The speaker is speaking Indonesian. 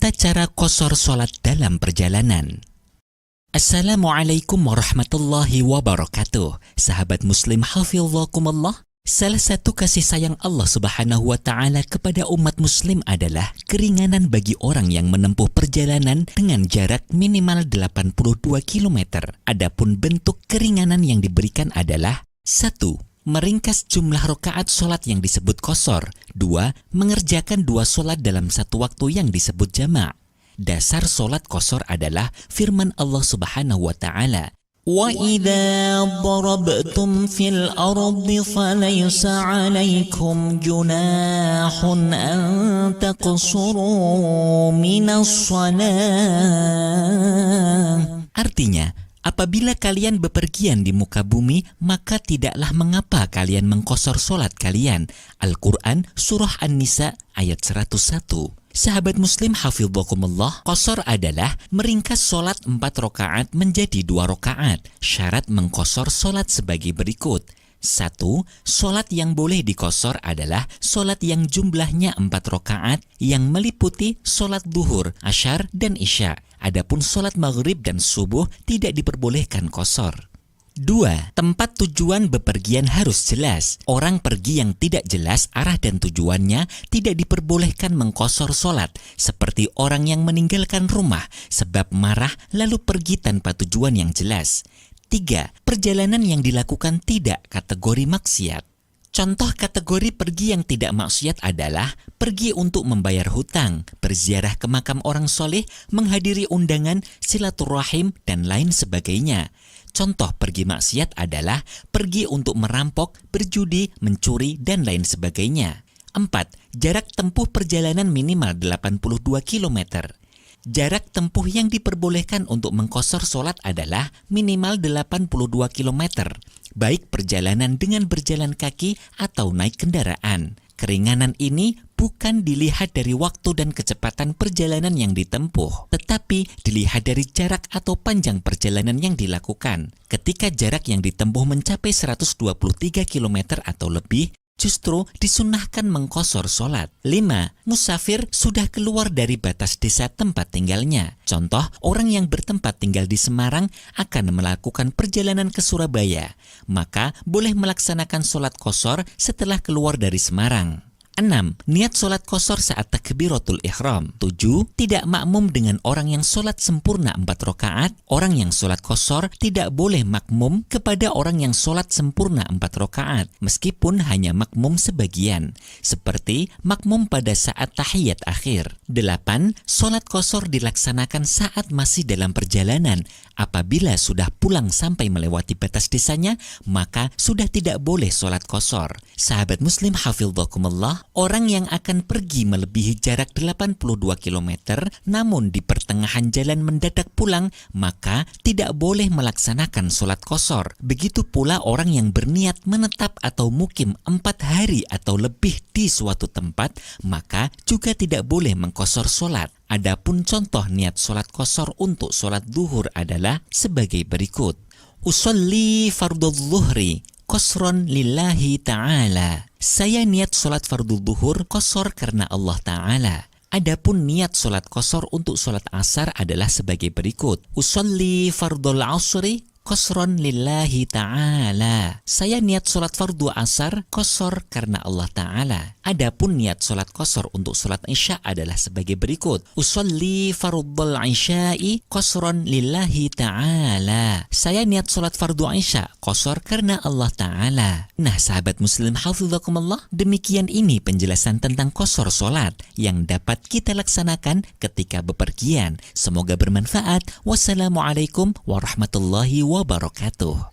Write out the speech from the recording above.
Tata cara qashar sholat dalam perjalanan. Assalamualaikum warahmatullahi wabarakatuh. Sahabat muslim hafizakumullah. Salah satu kasih sayang Allah subhanahu wa ta'ala kepada umat muslim adalah keringanan bagi orang yang menempuh perjalanan dengan jarak minimal 82 km. Adapun bentuk keringanan yang diberikan adalah 1. Meringkas jumlah rakaat sholat yang disebut qashar. 2. Mengerjakan 2 sholat dalam satu waktu yang disebut jama'. Dasar sholat qashar adalah firman Allah subhanahu wa ta'ala, وَإِذَا ضَرَبْتُمْ فِي الْأَرْضِ فَلَيْسَ عَلَيْكُمْ جُنَاحٌ أَن تَقْصُرُوا مِنَ الصَّلَاةِ. Artinya, apabila kalian bepergian di muka bumi, maka tidaklah mengapa kalian mengqashar sholat kalian. Al-Quran Surah An-Nisa ayat 101. Sahabat muslim hafizakumullah, qashar adalah meringkas sholat 4 rakaat menjadi 2 rakaat. Syarat mengqashar sholat sebagai berikut. 1. Sholat yang boleh diqashar adalah sholat yang jumlahnya 4 rakaat yang meliputi sholat duhur, asyar, dan isya. Adapun sholat maghrib dan subuh tidak diperbolehkan qashar. 2. Tempat tujuan bepergian harus jelas. Orang pergi yang tidak jelas arah dan tujuannya tidak diperbolehkan mengqashar sholat, seperti orang yang meninggalkan rumah sebab marah lalu pergi tanpa tujuan yang jelas. 3. Perjalanan yang dilakukan tidak kategori maksiat. Contoh kategori pergi yang tidak maksiat adalah pergi untuk membayar hutang, berziarah ke makam orang soleh, menghadiri undangan, silaturahim, dan lain sebagainya. Contoh pergi maksiat adalah pergi untuk merampok, berjudi, mencuri, dan lain sebagainya. 4. Jarak tempuh perjalanan minimal 82 km. Jarak tempuh yang diperbolehkan untuk mengqashar sholat adalah minimal 82 km, baik perjalanan dengan berjalan kaki atau naik kendaraan. Keringanan ini bukan dilihat dari waktu dan kecepatan perjalanan yang ditempuh, tetapi dilihat dari jarak atau panjang perjalanan yang dilakukan. Ketika jarak yang ditempuh mencapai 123 km atau lebih, justru disunnahkan mengqashar sholat. 5. Musafir sudah keluar dari batas desa tempat tinggalnya. Contoh, orang yang bertempat tinggal di Semarang akan melakukan perjalanan ke Surabaya, maka boleh melaksanakan sholat qashar setelah keluar dari Semarang. 6. Niat sholat qashar saat takbiratul ihram. 7. Tidak makmum dengan orang yang sholat sempurna 4 rakaat. Orang yang sholat qashar tidak boleh makmum kepada orang yang sholat sempurna 4 rakaat, meskipun hanya makmum sebagian, seperti makmum pada saat tahiyat akhir. 8. Sholat qashar dilaksanakan saat masih dalam perjalanan. Apabila sudah pulang sampai melewati batas desanya, maka sudah tidak boleh sholat qashar. Sahabat muslim hafizakumullah, orang yang akan pergi melebihi jarak 82 km namun di pertengahan jalan mendadak pulang, maka tidak boleh melaksanakan sholat qashar. Begitu pula orang yang berniat menetap atau mukim 4 hari atau lebih di suatu tempat, maka juga tidak boleh mengqashar sholat. Adapun contoh niat sholat qashar untuk sholat duhur adalah sebagai berikut. Usolli fardhu dhuhri qashran lillahi ta'ala. Saya niat sholat fardhu duhur qashar karena Allah Ta'ala. Adapun niat sholat qashar untuk sholat asar adalah sebagai berikut. Usolli fardhul asri qashran lillahi ta'ala. Saya niat sholat fardu asar qashar karena Allah Ta'ala. Adapun niat sholat qashar untuk sholat isya adalah sebagai berikut. Usolli fardhul isya'i qashran lillahi ta'ala. Saya niat sholat fardu isya qashar karena Allah Ta'ala. Nah sahabat muslim hafizakumullah, demikian ini penjelasan tentang qashar sholat yang dapat kita laksanakan ketika bepergian. Semoga bermanfaat. Wassalamualaikum warahmatullahi wabarakatuh.